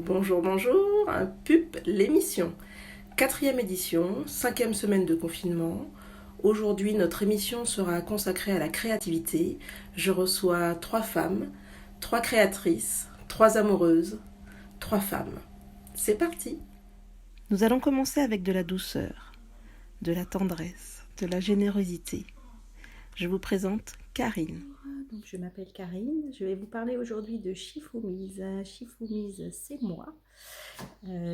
Bonjour, bonjour, PUP, l'émission. 4e édition, 5e semaine de confinement. Aujourd'hui, notre émission sera consacrée à la créativité. Je reçois 3 femmes, 3 créatrices, 3 amoureuses, 3 femmes. C'est parti. Nous allons commencer avec de la douceur, de la tendresse, de la générosité. Je vous présente Karine. Donc, je m'appelle Karine, je vais vous parler aujourd'hui de Shifoumise. Shifoumise, c'est moi.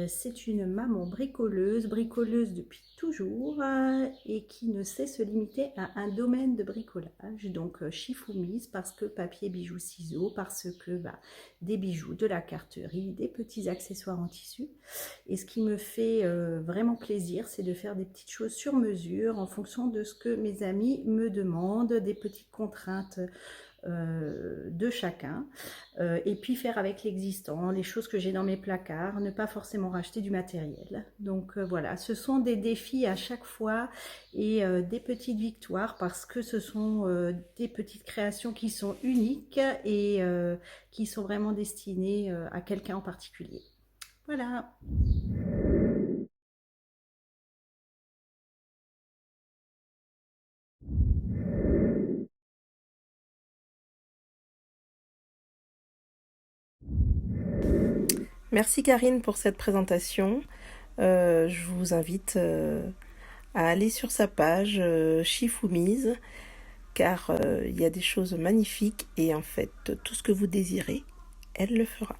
C'est une maman bricoleuse depuis toujours et qui ne sait se limiter à un domaine de bricolage. Donc Shifoumise parce que papier, bijoux, ciseaux, parce que des bijoux, de la carterie, des petits accessoires en tissu. Et ce qui me fait vraiment plaisir, c'est de faire des petites choses sur mesure en fonction de ce que mes amis me demandent, des petites contraintes de chacun, et puis faire avec l'existant, les choses que j'ai dans mes placards, ne pas forcément racheter du matériel. Donc voilà, ce sont des défis à chaque fois et des petites victoires parce que ce sont des petites créations qui sont uniques et qui sont vraiment destinées à quelqu'un en particulier. Voilà. Merci Karine pour cette présentation. Je vous invite à aller sur sa page Shifoumise car il y a des choses magnifiques et en fait tout ce que vous désirez, elle le fera.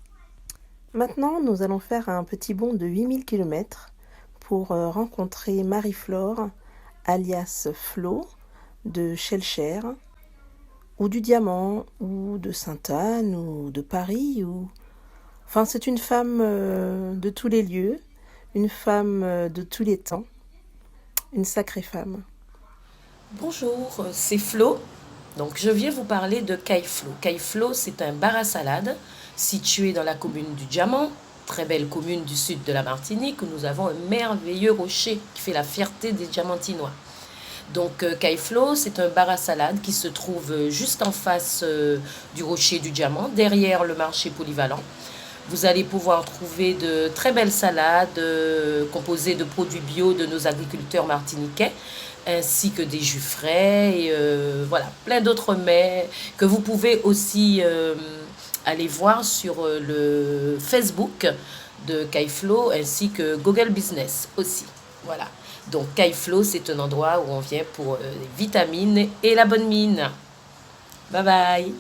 Maintenant, nous allons faire un petit bond de 8000 km pour rencontrer Marie-Flore, alias Flo, de Schellcher, ou du Diamant, ou de Sainte-Anne, ou de Paris, ou... Enfin, c'est une femme de tous les lieux, une femme de tous les temps, une sacrée femme. Bonjour, c'est Flo. Donc, je viens vous parler de Caille-Flo. Caille-Flo, c'est un bar à salade situé dans la commune du Diamant, très belle commune du sud de la Martinique, où nous avons un merveilleux rocher qui fait la fierté des Diamantinois. Donc, Caille-Flo, c'est un bar à salade qui se trouve juste en face du rocher du Diamant, derrière le marché polyvalent. Vous allez pouvoir trouver de très belles salades composées de produits bio de nos agriculteurs martiniquais, ainsi que des jus frais et voilà, plein d'autres mets que vous pouvez aussi aller voir sur le Facebook de Caille-Flo ainsi que Google Business aussi. Voilà. Donc Caille-Flo, c'est un endroit où on vient pour les vitamines et la bonne mine. Bye bye.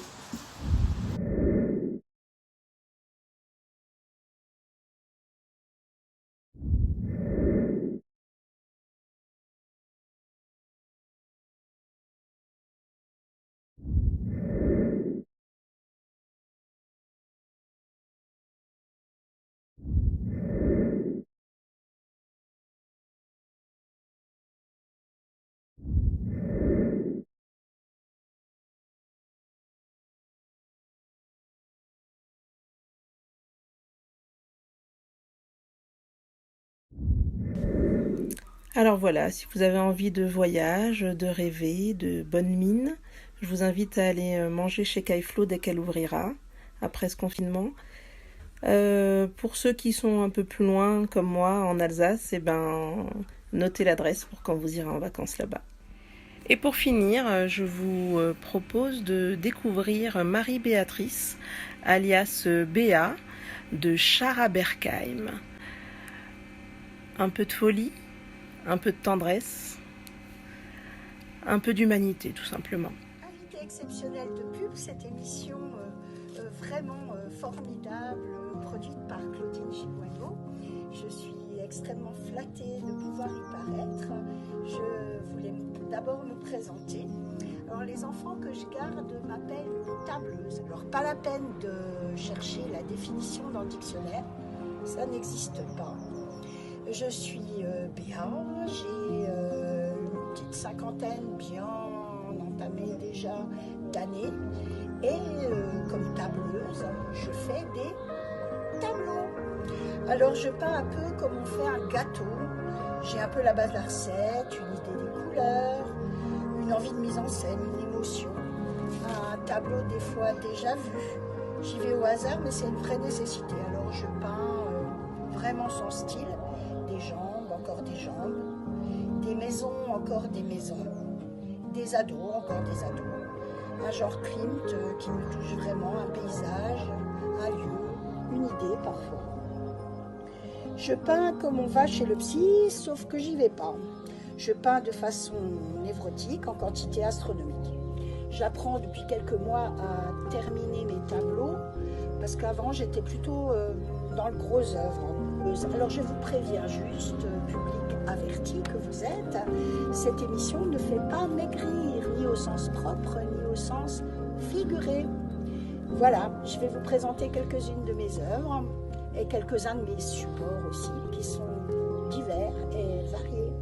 Alors voilà, si vous avez envie de voyage, de rêver, de bonne mine, je vous invite à aller manger chez Caille-Flo dès qu'elle ouvrira, après ce confinement. Pour ceux qui sont un peu plus loin, comme moi, en Alsace, notez l'adresse pour quand vous irez en vacances là-bas. Et pour finir, je vous propose de découvrir Marie-Béatrice, alias Béa, de Scharaberkheim. Un peu de folie, un peu de tendresse, un peu d'humanité tout simplement. Invité exceptionnel de pub, cette émission vraiment formidable, produite par Claudine Chiboineau. Je suis extrêmement flattée de pouvoir y paraître. Je voulais d'abord me présenter. Alors les enfants que je garde m'appellent tableuse. Alors pas la peine de chercher la définition dans le dictionnaire, ça n'existe pas. Je suis Béa, j'ai une petite cinquantaine bien entamée déjà d'années et comme tableuse, je fais des tableaux. Alors je peins un peu comme on fait un gâteau. J'ai un peu la base de la recette, une idée des couleurs, une envie de mise en scène, une émotion. Un tableau des fois déjà vu, J'y vais au hasard, mais c'est une vraie nécessité. Alors je peins vraiment son style, des jambes, encore des jambes, des maisons, encore des maisons, des ados, encore des ados, un genre Klimt qui me touche vraiment, un paysage, un lieu, une idée parfois. Je peins comme on va chez le psy, sauf que j'y vais pas. Je peins de façon névrotique, en quantité astronomique. J'apprends depuis quelques mois à terminer mes tableaux, parce qu'avant j'étais plutôt dans le gros œuvre. Alors je vous préviens juste, public averti que vous êtes, cette émission ne fait pas maigrir, ni au sens propre, ni au sens figuré. Voilà, je vais vous présenter quelques-unes de mes œuvres et quelques-uns de mes supports aussi, qui sont divers et variés.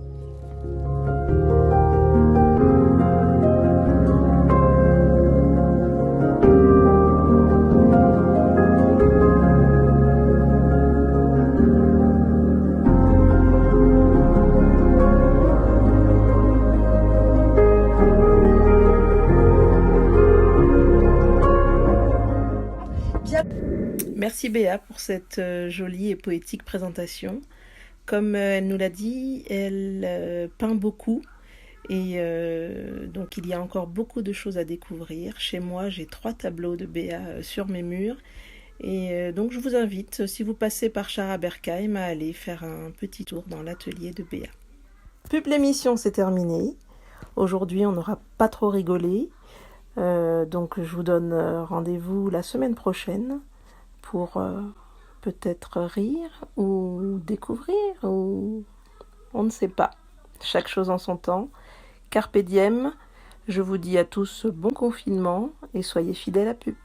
Merci Béa pour cette jolie et poétique présentation. Comme elle nous l'a dit, elle peint beaucoup et donc il y a encore beaucoup de choses à découvrir. Chez moi, j'ai 3 tableaux de Béa sur mes murs et donc je vous invite, si vous passez par Charaberkheim, à aller faire un petit tour dans l'atelier de Béa. Pub l'émission, c'est terminé. Aujourd'hui, on n'aura pas trop rigolé, donc je vous donne rendez-vous la semaine prochaine pour peut-être rire ou découvrir, ou on ne sait pas. Chaque chose en son temps. Carpe diem, je vous dis à tous bon confinement et soyez fidèles à Pub.